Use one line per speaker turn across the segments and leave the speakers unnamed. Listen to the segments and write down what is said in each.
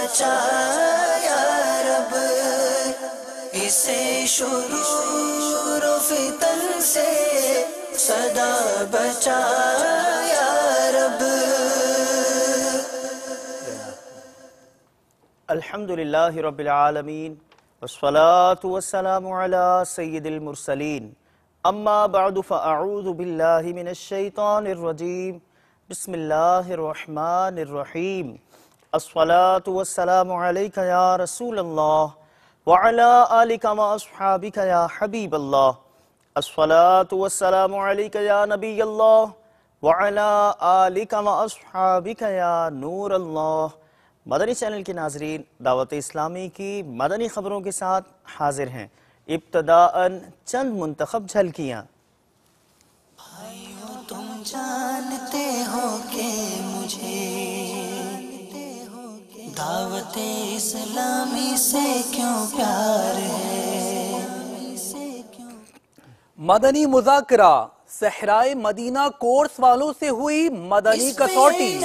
بچا یا رب، اسے شرور و فتن سے صدا بچا یا رب۔
الحمدللہ رب العالمین والصلاة والسلام علی سید المرسلین، اما بعد فاعوذ باللہ من الشیطان الرجیم، بسم اللہ الرحمن الرحیم، الصلاة والسلام علیک یا رسول اللہ وعلی آلک و اصحابک یا حبیب اللہ، الصلاة والسلام علیک یا نبی اللہ وعلی آلک و اصحابک یا نور اللہ۔ مدنی چینل کے ناظرین، دعوت اسلامی کی مدنی خبروں کے ساتھ حاضر ہیں۔ ابتداءً چند منتخب جھلکیاں۔
بھائیو تم جانتے ہو کہ مجھے دعوت اسلامی سے کیوں پیار ہے۔
مدنی مذاکرہ، صحرائے مدینہ کورس والوں سے ہوئی مدنی کسوٹی۔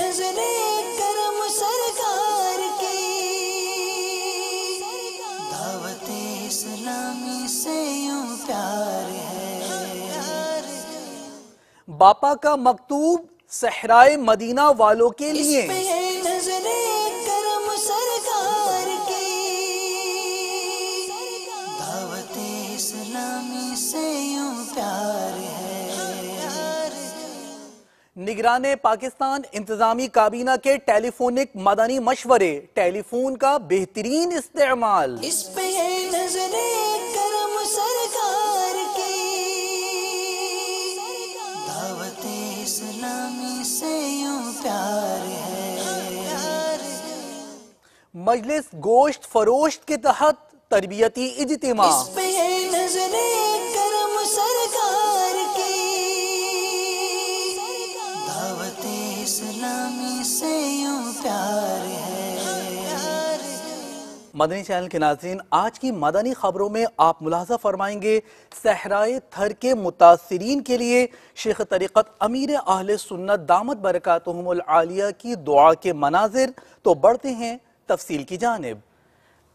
دعوت اسلامی سے یوں پیار ہے۔
باپا کا مکتوب صحرائے مدینہ والوں کے لیے۔
نظر کرم سرکار کی، دعوت اسلامی سے یوں پیار ہے۔
نگران پاکستان انتظامی کابینہ کے ٹیلی فونک مدنی مشورے، ٹیلی فون کا بہترین استعمال۔
اس پہ نظر کرم سرکار کی، دعوت اسلامی سے یوں پیار ہے۔
مجلس گوشت فروشت کے تحت تربیتی اجتماع۔
اس پہ نظر کرم سرکار کی، دعوت اسلامی سے یوں پیار ہے۔
مدنی چینل کے ناظرین، آج کی مدنی خبروں میں آپ ملاحظہ فرمائیں گے صحرائے تھر کے متاثرین کے لیے شیخ طریقت امیر اہل سنت دامت برکاتہم العالیہ کی دعا کے مناظر۔ تو بڑھتے ہیں تفصیل کی جانب۔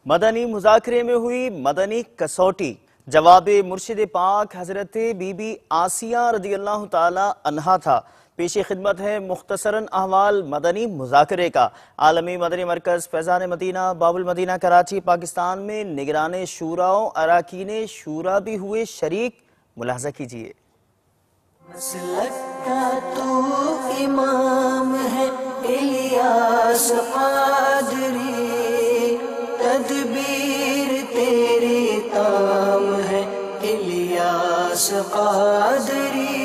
مدنی مذاکرے میں ہوئی مدنی کسوٹی، جواب مرشد پاک حضرت بی بی آسیہ رضی اللہ تعالی عنہا تھا۔ پیش خدمت ہے مختصراً احوال مدنی مذاکرے کا۔ عالمی مدنی مرکز فیضان مدینہ باب المدینہ کراچی پاکستان میں نگران شورا و اراکین شورا بھی ہوئے شریک، ملاحظہ کیجیے۔
مسلک کا تو امام ہے الیاس قادری، تدبیر تیری تام ہے الیاس قادری۔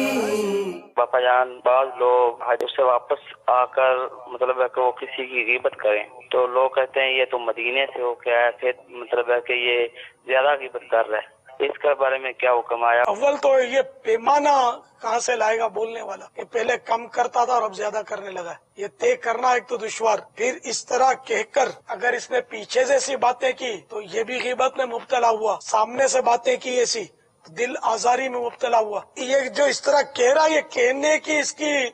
باپا جان، بعض لوگ حج سے واپس آ کر مطلب ہے کہ وہ کسی کی غیبت کریں تو لوگ کہتے ہیں یہ تو مدینے سے ہو کے آیا، پھر مطلب ہے کہ یہ زیادہ غیبت کر رہا ہے، اس کے بارے میں کیا حکم آیا؟
اول تو یہ پیمانہ کہاں سے لائے گا بولنے والا کہ پہلے کم کرتا تھا اور اب زیادہ کرنے لگا ہے، یہ طے کرنا ایک تو دشوار، پھر اس طرح کہہ کر اگر اس نے پیچھے جیسی باتیں کی تو یہ بھی غیبت میں مبتلا ہوا، سامنے سے باتیں کی ایسی دل آزاری میں مبتلا ہوا۔ یہ جو اس طرح کہہ رہا، یہ کہنے کی اس کی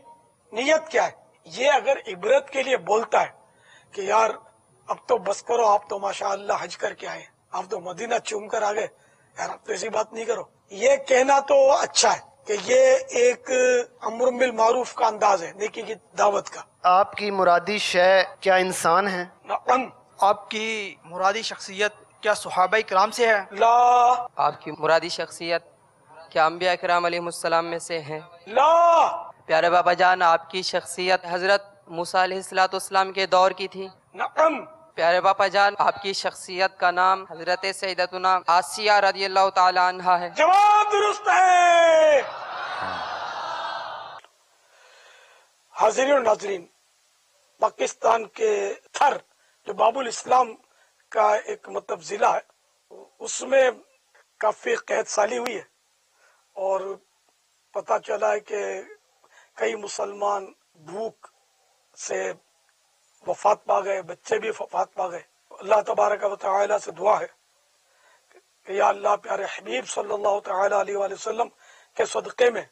نیت کیا ہے؟ یہ اگر عبرت کے لیے بولتا ہے کہ یار اب تو بس کرو، آپ تو ماشاءاللہ حج کر کے آئے، آپ تو مدینہ چوم کر آ گئے، یار اب تو ایسی بات نہیں کرو، یہ کہنا تو اچھا ہے کہ یہ ایک امر بالمعروف کا انداز ہے، نیکی کی دعوت کا۔
آپ کی مرادی شے کیا انسان ہے؟
نعم۔
آپ کی مرادی شخصیت کیا صحابہ کرام سے ہے؟
لا
آپ کی مرادی شخصیت کیا انبیاء کرام علیہ السلام میں سے ہیں؟
لا۔
پیارے بابا جان، آپ کی شخصیت حضرت موسیٰ علیہ السلام کے دور کی تھی؟
نعم۔
پیارے باپا جان، آپ کی شخصیت کا نام حضرت سیدتنا آسیہ رضی اللہ تعالی عنہا ہے؟
جواب درست ہے۔ حاضرین و ناظرین، پاکستان کے تھر جو باب الاسلام کا ایک مطلب ضلع ہے، اس میں کافی قحط سالی ہوئی ہے اور پتہ چلا ہے کہ کئی مسلمان بھوک سے وفات پا گئے، بچے بھی وفات پا گئے۔ اللہ تبارک و تعالی سے دعا ہے کہ یا اللہ پیارے حبیب صلی اللہ تعالی علیہ وآلہ وسلم کے صدقے میں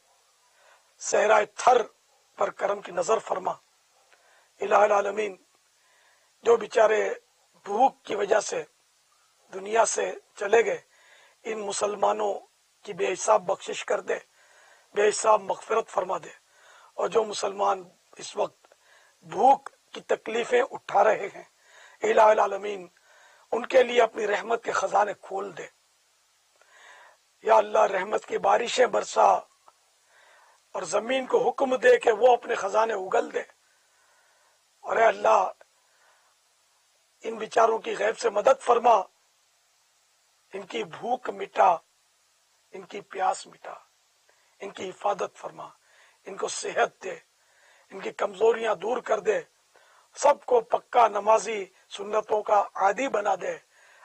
صحرائے تھر پر کرم کی نظر فرما۔ الہ العالمین، جو بیچارے भूख की वजह से दुनिया से चले गए, इन मुसलमानों की बेहिसाब बख्शिश कर दे, बेहिसाब मगफिरत फरमा दे। और जो मुसलमान इस वक्त भूख की तकलीफें उठा रहे हैं, इलाहुल आलमीन उनके लिए अपनी रहमत के खजाने खोल दे। या अल्लाह रहमत की बारिशें बरसा और जमीन को हुक्म दे कि वो अपने खजाने उगल दे। और अल्लाह इन बेचारों की गैब से मदद फरमा, इनकी भूख मिटा, इनकी प्यास मिटा, इनकी हिफाजत फरमा, इनको सेहत दे, इनकी कमजोरियां दूर कर दे, सबको पक्का नमाजी सुन्नतों का आदी बना दे,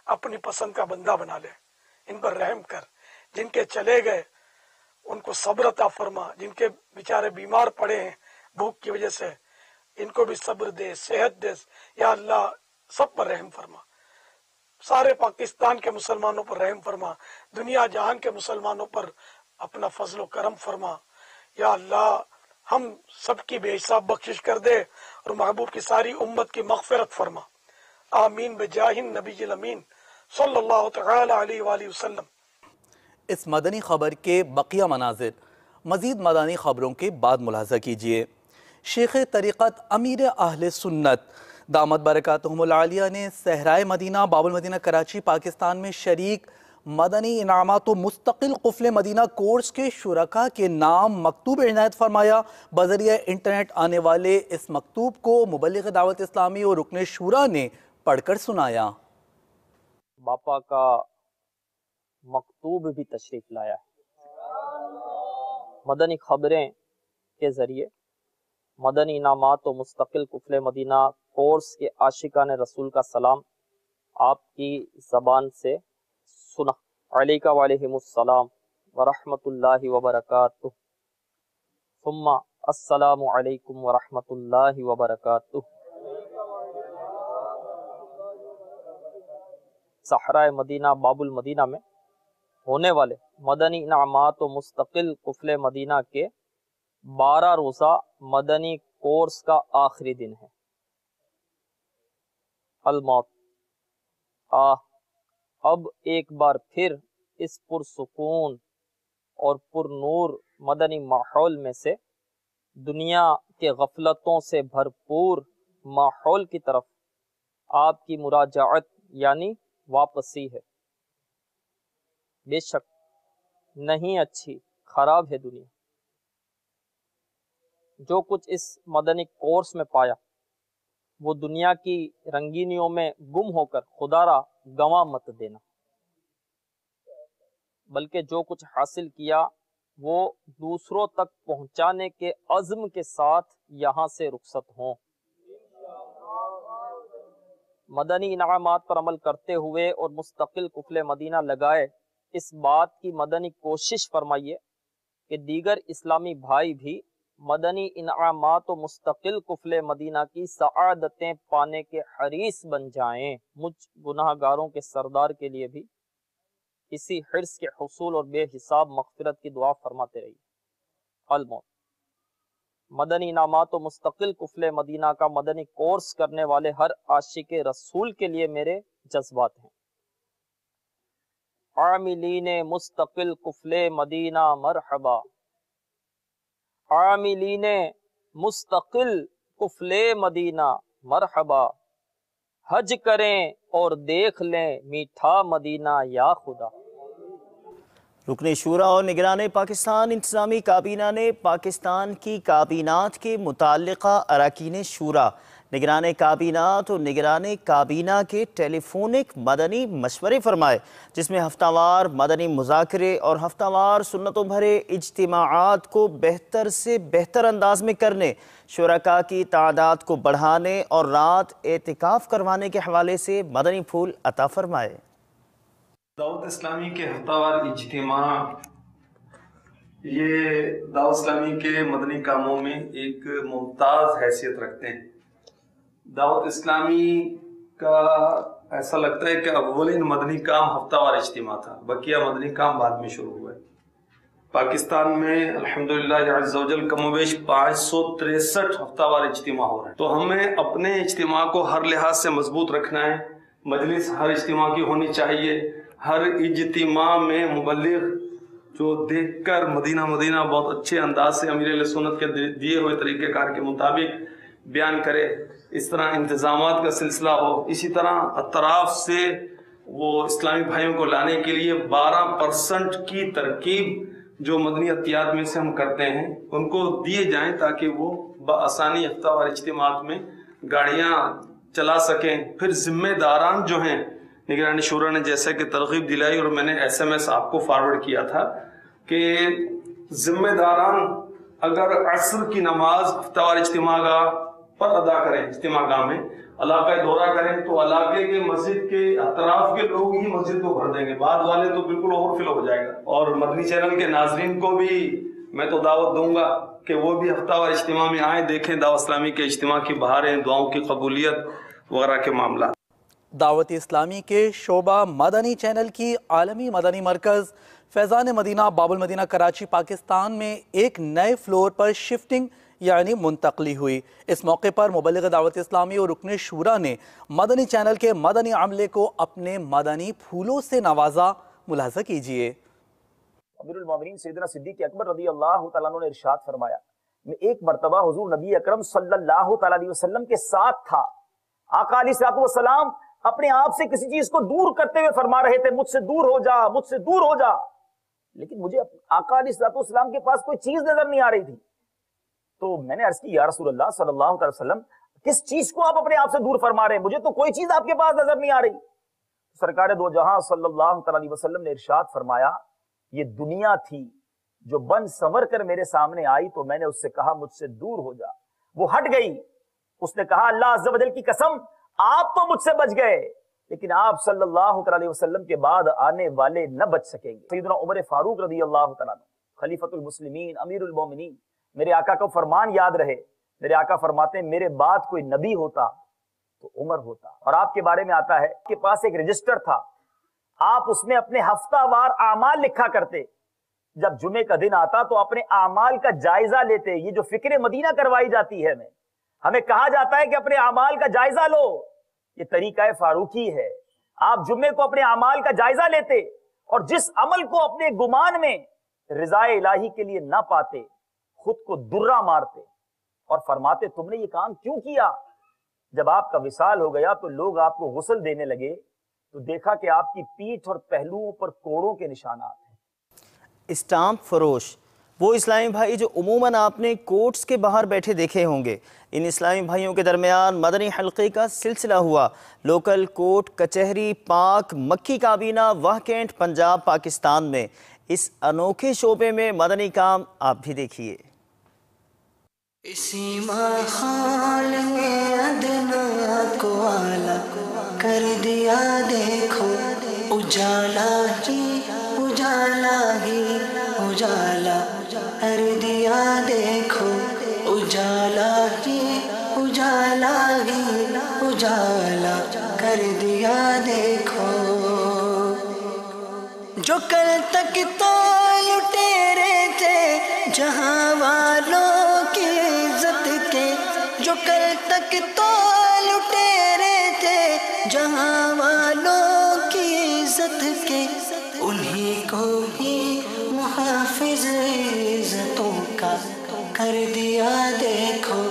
अपनी पसंद का बंदा बना ले। इन पर रहम कर, जिनके चले गए उनको सब्र अता फरमा, जिनके बेचारे बीमार पड़े हैं भूख की वजह से इनको भी सब्र दे, सेहत दे। या अल्लाह सब पर रहम फरमा, सारे पाकिस्तान के मुसलमानों पर रहम फरमा, दुनिया जहान के मुसलमानों पर अपना फजल करम फरमा। या अल्लाह हम सबकी बेहिसाब बख्शिश कर दे और महबूब की सारी उम्मत की मगफिरत फरमा। आमीन बिजाहिन नबील अमीन सल्लल्लाहु तआला अलैहि वसल्लम।
इस मदनी खबर के बकिया मनाजिर मज़ीद मदनी खबरों के बाद मुलाज़ा कीजिए। शेख तरीक़त अमीर अहले सुन्नत दामत बरकातुहुमुल आलिया ने सहराए मदीना बाबुल मदीना कराची पाकिस्तान में शरीक मदनी इनामात व मुस्तकिल कुफले मदीना कोर्स के शुरका के नाम मकतूब इनायत फरमाया। बज़रिया इंटरनेट आने वाले इस मकतूब को मुबल्लिग़ दावत इस्लामी और रुकन शूरा ने पढ़कर सुनाया।
बापा का मकतूब भी तशरीफ लाया है। मदनी खबरें के ज़रिए मदनी इनामात व मुस्तकिल कुफले मदीना कोर्स के आशिकान रसूल का सलाम आपकी ज़बान से सुना। अलैका वालेहिमुस्सलाम व रहमतुल्लाहि व बरकातुहू, सुम्मा अस्सलामु अलैकुम व रहमतुल्लाहि व बरकातुहू। सहराए मदीना बाबुल मदीना में होने वाले मदनी इनामात व मुस्तकिल कुफले मदीना के 12 रोज़ा मदनी कोर्स का आखिरी दिन है। अलमौत अब एक बार फिर इस पुरसुकून और पुरनूर मदनी माहौल में से दुनिया के गफलतों से भरपूर माहौल की तरफ आपकी मुराजाअत यानी वापसी है। बेशक नहीं अच्छी खराब है दुनिया। जो कुछ इस मदनी कोर्स में पाया वो दुनिया की रंगीनियों में गुम होकर खुदारा गंवा मत देना, बल्कि जो कुछ हासिल किया वो दूसरों तक पहुंचाने के अज़्म के साथ यहाँ से रुखसत हों। मदनी इनामात पर अमल करते हुए और मुस्तकिल कुफले मदीना लगाए इस बात की मदनी कोशिश फरमाइए कि दीगर इस्लामी भाई भी मदनी इनामात व मुस्तकिल कुफले मदीना की सआदतें पाने के हरीस बन जाएं। मुझ गुनाहगारों के सरदार के लिए भी इसी हिर्स के हुसूल और बेहिसाब मग़फ़िरत की दुआ फरमाते रहिए। अलमौत मदनी इनामात व मुस्तकिल कुफले मदीना का मदनी कोर्स करने वाले हर आशिक़े रसूल के लिए मेरे जज्बात हैं। आमिलीने मुस्तकिल कुफले मदीना मरहबा, आमिलीने मुस्तकिल कुफले मदीना मरहबा, हज करें और देख लें मीठा मदीना या खुदा।
रुकन शूरा और निगरान पाकिस्तान इंतज़ामी काबीना ने पाकिस्तान की काबीनात के मुताल्लिक़ा अरकान शूरा, निगरान काबीनात और निगरान काबीना के टेलीफोनिक मदनी मशवरे फरमाए, जिसमें हफ्तावार मदनी मुज़ाकरे और हफ्तावार सुन्नतों भरे इज्तिमाआत को बेहतर से बेहतर अंदाज में करने, शुरका की तादाद को बढ़ाने और रात एतिकाफ़ करवाने के हवाले से मदनी फूल अता फरमाए।
दावत इस्लामी के हफ्तावार इज्तिमा ये दावत इस्लामी के मदनी कामों में एक मुमताज़ हैसियत रखते हैं। दावत इस्लामी का ऐसा लगता है कि अव्वलिन मदनी काम हफ्तावार इज्तिमा था, बकिया मदनी काम बाद में शुरू हुए। पाकिस्तान में अल्हम्दुलिल्लाह अज़्ज़ व जल कमोबेश 563 हफ्तावार इज्तिमा हो रहे हैं। तो हमें अपने इज्तिमा को हर लिहाज से मजबूत रखना है मजलिस हर इज्तिमा की होनी चाहिए। हर इज्तिमा में मुबल्लिग जो देखकर मदीना मदीना बहुत अच्छे अंदाज से अमीर अहले सुन्नत के दिए हुए तरीक़ेकार के मुताबिक बयान करे, इस तरह इंतज़ामात का सिलसिला हो। इसी तरह अतराफ से वो इस्लामी भाइयों को लाने के लिए 12% की तरकीब जो मदनी अतियात में से हम करते हैं उनको दिए जाएं ताकि वो बआसानी हफ्तावार इज्तिमात में गाड़ियाँ चला सकें। फिर जिम्मेदारान जो हैं, निगरानी शूरा ने जैसे कि तरगीब दिलाई और मैंने SMS आपको फॉरवर्ड किया था कि जिम्मेदारान अगर असर की नमाज हफ्तावार इज्तिमा पर अदा करें, इज्तिमा गाह में इलाका दौरा करें तो इलाके के मस्जिद के अतराफ के लोग ही मस्जिद को भर देंगे, बाद वाले तो बिल्कुल ओवरफिल हो जाएगा। और मदनी चैनल के नाजरीन को भी मैं तो दावत दूंगा कि वो भी हफ्तावार इज्तिमा में आए, देखें दावत इस्लामी के इज्तिमा की बहारें, दुआओं की कबूलियत वगैरह के मामला।
दावत इस्लामी के शोबा मदनी चैनल की आलमी मदनी मरकज़ फैज़ान मदीना बाबुल मदीना कराची पाकिस्तान में एक नए फ्लोर पर शिफ्टिंग यानी मुंतकली हुई। इस मौके पर मुबल्लिग दावत इस्लामी और रुकने शूरा ने मदनी चैनल के मदनी अमले को अपने मदनी फूलों से नवाजा। मुलाहजा कीजिए।
अमीरुल मोमिनीन सैयदना सिद्दीक़ अकबर रज़ी अल्लाह तआला अन्हु ने इरशाद फरमाया, मैं एक मरतबा हुजूर नबी अकरम सल्लल्लाहु तआला अलैहि वसल्लम के साथ था। आका अलैहिस्सलातु वस्सलाम अपने आप से किसी चीज को दूर करते हुए फरमा रहे थे, मुझसे दूर हो जा, मुझसे दूर हो जा। लेकिन मुझे आका अलैहिस्सलातु वस्सलाम के पास कोई चीज नजर नहीं आ रही थी। तो मैंने अर्ज की, या रसूलल्लाह सल्लल्लाहु अलैहि वसल्लम, किस चीज को आप अपने आप से दूर फरमा रहे हैं? मुझे तो कोई चीज आपके पास नजर नहीं आ रही। सरकार दो जहां सल्लल्लाहु अलैहि वसल्लम ने इरशाद फरमाया, ये दुनिया थी जो बन संवर कर मेरे सामने आई तो मैंने उससे कहा मुझसे दूर हो जा, वो हट गई। उसने कहा अल्लाह अज़्ज़ा वजल की कसम, आप तो मुझसे बच गए लेकिन आप सल्लल्लाहु अलैहि वसल्लम के बाद आने वाले न बच सकेंगे। सैयदना उमर फारूक रज़ी अल्लाह तआला अन्हु खलीफतुल मुस्लिमीन अमीरुल मोमिनीन, मेरे आका का फरमान याद रहे, मेरे आका फरमाते हैं मेरे बाद कोई नबी होता तो उमर होता। और आपके बारे में आता है कि पास एक रजिस्टर था, आप उसमें अपने हफ्तावार आमाल लिखा करते। जब जुमे का दिन आता तो अपने आमाल का जायजा लेते। ये जो फिक्र मदीना करवाई जाती है, हमें कहा जाता है कि अपने आमाल का जायजा लो, ये तरीका फारूकी है। आप जुम्मे को अपने आमाल का जायजा लेते और जिस अमल को अपने गुमान में रिज़ाए इलाही के लिए ना पाते खुद को दुर्रा मारते और फरमाते तुमने ये काम क्यों किया? जब आपका विसाल हो गया तो लोग आपको गुस्ल देने लगे तो देखा कि आपकी पीठ और पहलुओं पर कोड़ों के निशानात हैं।
स्टाम्प फरोश वो इस्लामी भाई जो उमूमन आपने कोर्ट्स के बाहर बैठे देखे होंगे, इन इस्लामी भाइयों के दरमियान मदनी हल्के का सिलसिला हुआ। लोकल कोर्ट, कचहरी, पाक, मक्की काबीना, वाह कैंट, पंजाब, पाकिस्तान में इस अनोखे शोबे में मदनी काम आप भी देखिए।
इसी माहौल में अदना को आला कर दिया देखो, उजाला ही उजाला ही उजाला कर दिया देखो, उजाला ही उजाला ही उजाला कर दिया देखो। जो कल तक तो लुटेरे थे जहां वालों की इज्जत के, जो कल तक तो लुटेरे थे जहां वालों की इज्जत के, उन्हीं को ही मुहाफिज इज्जतों का कर दिया देखो।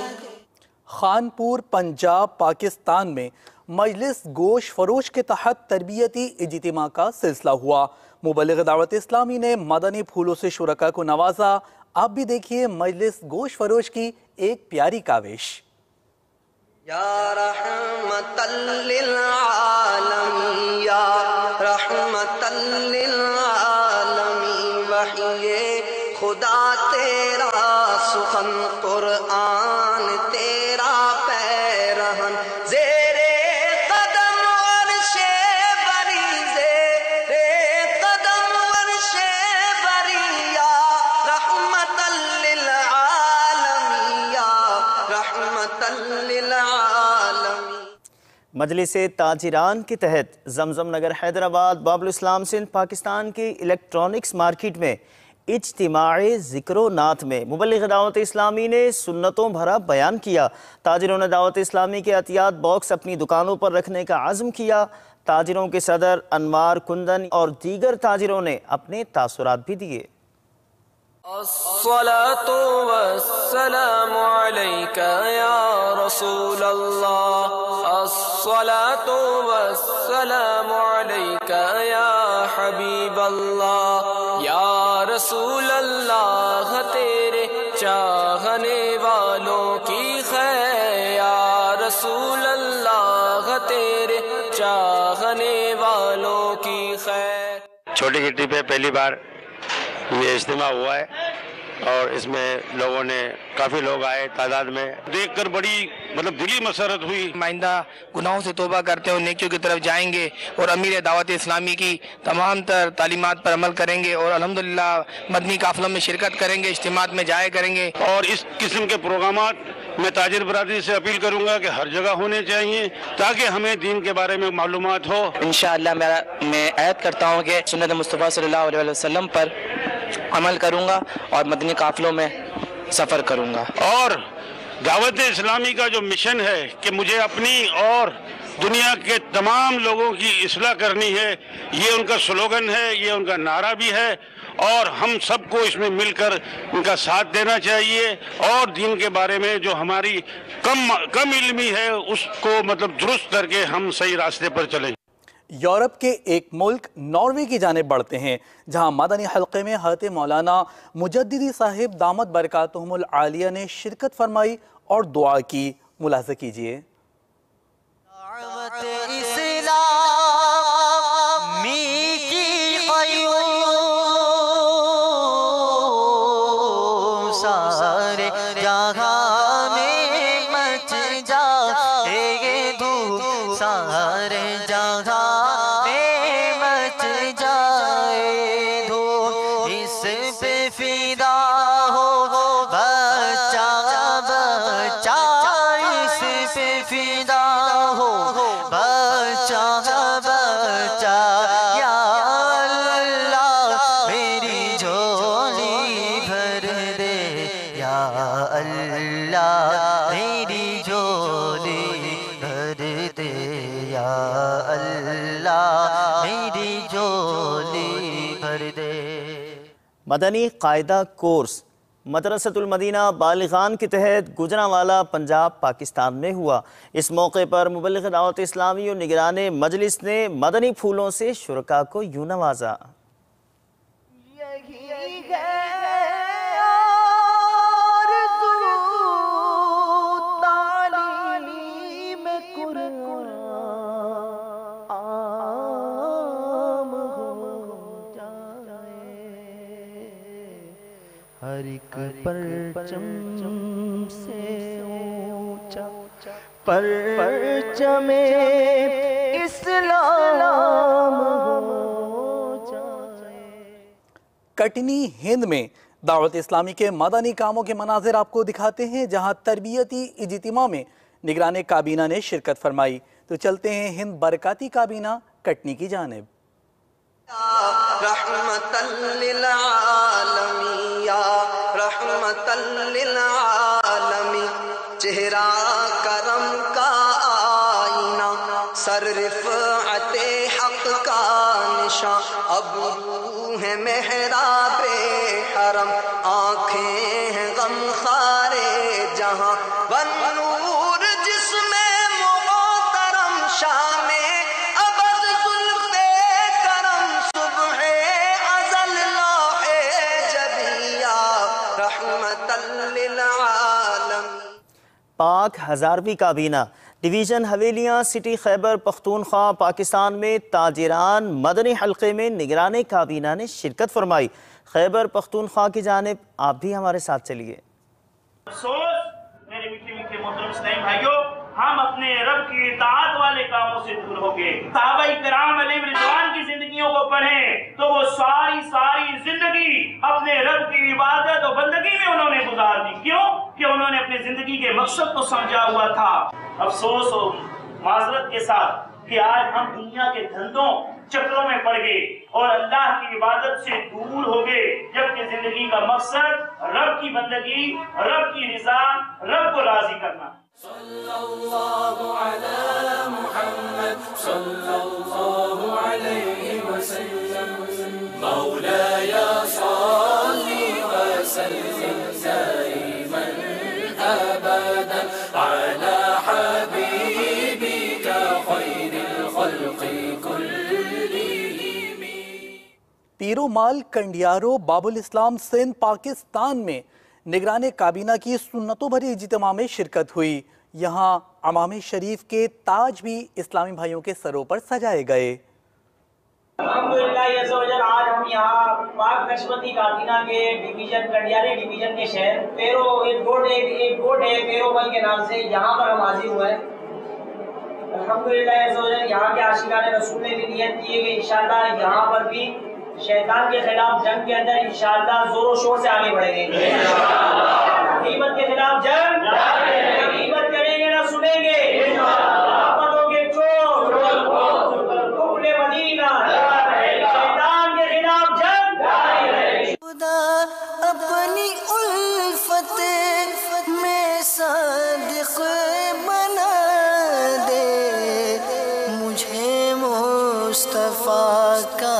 खानपुर पंजाब पाकिस्तान में मजलिस गोश फरोश के तहत तरबियती इज्तिमा का सिलसिला हुआ। मुबल्लिग दावत इस्लामी ने मदनी फूलों से शुरका को नवाजा। आप भी देखिए मजलिस गोश फरोश की एक प्यारी काविश।
या रहमतल लिल आलमीन, या रहमतल लिल आलमीन, वही खुदा तेरा सुखन कुरान तेरा पैरहन, ज़ेरे कदम अर्शे बरी, ज़ेरे कदम अर्शे बरी, या रहमतल लिल आलमीन, या रहमतल लिल आलमीन।
मजलिस ताजिरान के तहत जमजम नगर हैदराबाद बाबुल इस्लाम सिंध पाकिस्तान की इलेक्ट्रॉनिक्स मार्केट में اجتماعی ذکر و نعت میں مبلغ دعوت اسلامی نے سنتوں بھرا بیان کیا۔ تاجروں نے دعوت اسلامی کے عطیات باکس اپنی دکانوں پر رکھنے کا عزم کیا۔ تاجروں کے صدر انوار کندن اور دیگر تاجروں نے اپنے تاثرات بھی دیے۔
الصلاة والسلام عليك يا رسول الله، الصلاة والسلام عليك يا حبيب الله، یا رسول اللہ تیرے چاہنے والوں کی خیر، یا رسول اللہ تیرے چاہنے والوں کی خیر۔
چھوٹی گٹی پہ پہلی بار یہ اجتماع ہوا ہے اور اس میں لوگوں نے کافی لوگ آئے تعداد میں، دیکھ کر بڑی دلی مسرت ہوئی۔
آئندہ گناہوں سے توبہ کرتے ہوئے نیکیوں کی طرف جائیں گے اور امیر دعوت اسلامی کی تمام تر تعلیمات پر عمل کریں گے اور الحمدللہ مدنی قافلوں میں شرکت کریں گے، اجتماعات میں جایا کریں گے۔
اور اس قسم کے پروگرامات میں تاجر برادری سے اپیل کروں گا کہ ہر جگہ ہونے چاہیے تاکہ ہمیں دین کے بارے میں معلومات ہو۔
انشاءاللہ میں عہد کرتا ہوں کہ سنت مصطفیٰ صلی اللہ علیہ وسلم پر عمل کروں گا اور مدنی قافلوں میں سفر کروں گا۔
اور دعوت اسلامی کا جو مشن ہے کہ مجھے اپنی اور دنیا کے تمام لوگوں کی اصلاح کرنی ہے، یہ ان کا سلوگن ہے، یہ ان کا نعرہ بھی ہے، اور ہم سب کو اس میں مل کر ان کا ساتھ دینا چاہیے اور دین کے بارے میں جو ہماری کم علمی ہے اس کو درست کر کے ہم صحیح راستے پر چلیں۔
یورپ کے ایک ملک ناروے کی جانب بڑھتے ہیں، جہاں مدنی حلقے میں حضرت مولانا مجددی صاحب دامت برکاتہم العالیہ نے شرکت فرمائی اور دعا کی۔ ملاحظہ کیجئے۔
مدنی قاعدہ کورس مدرسۃ المدینہ بالغان کے تحت گجرانوالہ پنجاب پاکستان میں ہوا۔ اس موقع پر مبلغ دعوت اسلامی اور نگران مجلس نے مدنی پھولوں سے شرکاء کو یوں نوازا۔
ہر ایک پرچم سے اونچا پرچم اسلام ہو جائے۔
کٹنی ہند میں دعوت اسلامی کے مدنی کاموں کے مناظر آپ کو دکھاتے ہیں، جہاں تربیتی اجتماع میں نگران کابینہ نے شرکت فرمائی۔ تو چلتے ہیں ہند برکاتی کابینہ کٹنی کی جانب۔
رحمتا للعالمین یا رحمتا للعالمین، چہرہ کرم کا آئینہ، سر رفعت حق کا نشاں، اب روح ہے محراب حرم، آنکھیں ہیں غم خارے جہاں، ونور جس میں محترم شام ابد زلف کرم، صبح ازل لوح جبیہ رحمتا للعالمین۔
پاک ہزارویں کابینہ ڈویژن حویلیاں سٹی خیبر پختونخوا پاکستان میں تاجران مدنی حلقے میں نگران کابینہ نے شرکت فرمائی۔ خیبر پختونخوا کی جانب آپ بھی ہمارے ساتھ چلیے۔
افسوس میرے میٹھے میٹھے محترم اسلامی بھائیوں، ہم اپنے رب کی اطاعت والے کاموں سے دور ہو گئے۔ صحابہ کرام علیہ رضوان کی زندگیوں کو پڑھیں تو وہ ساری زندگی اپنے رب کی عبادت اور بندگی میں انہوں نے گزار دی۔ کیوں؟ کہ انہوں نے اپنی زندگی کے مقصد کو سمجھا ہوا تھا۔ افسوس اور معذرت کے ساتھ کہ آج ہم دنیا کے دھندوں चक्रों में पड़ गए और अल्लाह की इबादत से दूर हो गए, जबकि जिंदगी का मकसद रब की बंदगी, रब की रिजा, रब को राजी करना।
सल्लल्लाहु अला मुहम्मद सल्लल्लाहु अलैहि वसल्लम मौलाया सल्ली व सल्लिम दाइमन अबदन अला हबीबिका खैरिल खल्क़ि कुल्लिहिम।
पीरोमाल कंडियारो बाबुल इस्लाम सिंध पाकिस्तान में निगरान काबीना की सुन्नतों भरी इज्तिमा में शिरकत हुई। यहाँ अमाम शरीफ के ताज भी इस्लामी भाइयों के सरों पर सजाए गए।
अल्हम्दुलिल्लाह आज हम यहाँ पाक नक्शबंदी काबीना के डिवीजन कंडियारे डिवीजन के शहर एक गोट है पेरोमल के नाम से यहाँ पर हम हाजिर हुए। अल्हम्दुलिल्लाह यहाँ के आशिकाने रसूल ने भी नियत की है कि इंशाअल्लाह यहाँ पर भी शैतान के खिलाफ जंग के अंदर इंशाअल्लाह जोरों शोर से आगे बढ़ेंगे। गीबत के खिलाफ जंग, गीबत करेंगे ना सुनेंगे, आफतों के चोर, कुफले मदीना, शैतान के खिलाफ जंग।
खुदा अपनी उल्फत में सादिक बना दे, मुझे मुस्तफा का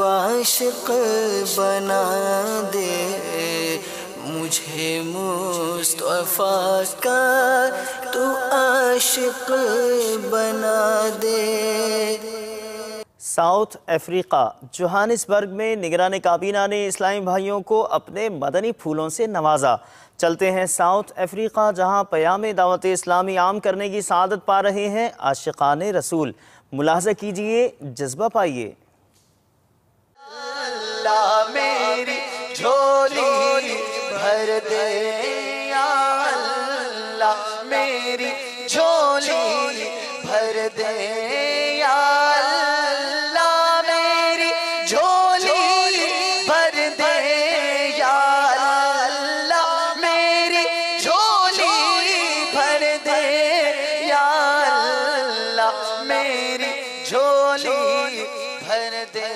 आशिक बना दे, मुझे मुस्तफा का तू आशिक बना दे।
साउथ अफ्रीका जोहानिसबर्ग में निगरान काबीना ने इस्लामी भाइयों को अपने मदनी फूलों से नवाजा। चलते हैं साउथ अफ्रीका, जहां पयाम दावत इस्लामी आम करने की सआदत पा रहे हैं आशिकाने रसूल। मुलाहजा कीजिए, जज्बा पाइए।
अल्लाह मेरी झोली भर दे, या अल्लाह मेरी झोली भर दे, या अल्लाह मेरी झोली भर दे, या अल्लाह मेरी झोली भर दे, या अल्लाह मेरी झोली भर दे,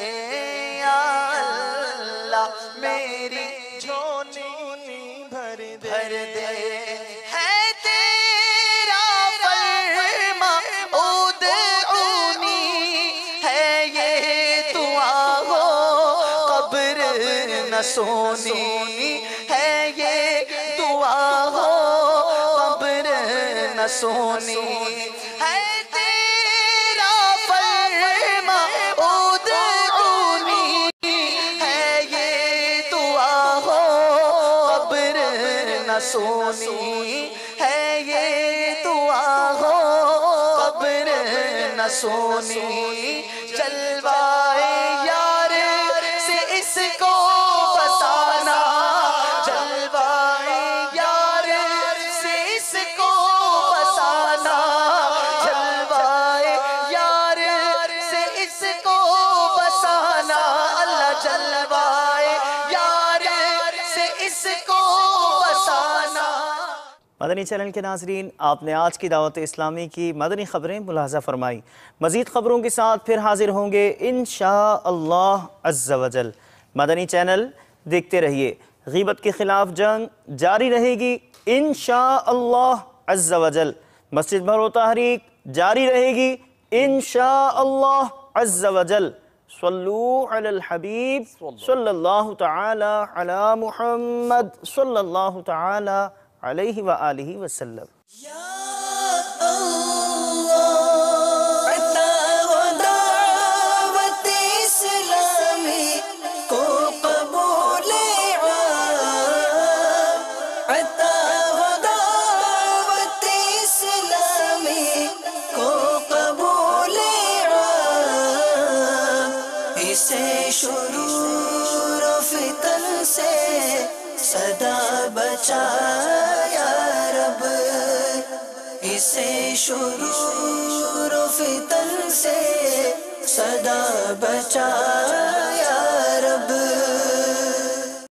मेरी झोली भर दे। है तेरा फरमा उदऊनी, है ये दुआ हो कब्र न सोनी, है ये दुआ हो कब्र न सोनी। है तेरा फरमा उदऊनी, सोनी, है ये दुआ हो कब्र न सोनी। जलवाए यार से इसको बसाना, जलवाए यार से इसको बसाना, जलवाए यार से इसको बसाना, अल्लाह जलवाए यार से इसको।
मदनी चैनल के नाजरीन, आपने आज की दावत इस्लामी की मदनी ख़बरें मुलाहज़ा फरमाई। मज़ीद ख़बरों के साथ फिर हाजिर होंगे इंशाअल्लाह अज़्ज़ा वजल। मदनी चैनल देखते रहिए। ग़ीबत के ख़िलाफ़ जंग जारी रहेगी इंशाअल्लाह अज़्ज़ा वजल। मस्जिद भरो तहरीक जारी रहेगी इंशाअल्लाह अज़्ज़ा वजल। सल्लू अलल हबीब सल्लल्लाहु तआला अला मुहम्मद सल्लल्लाहु तआला अलैहि व आलिहि वसल्लम।
सदा बचाया रब, इसे शुरूर फितन से सदा बचा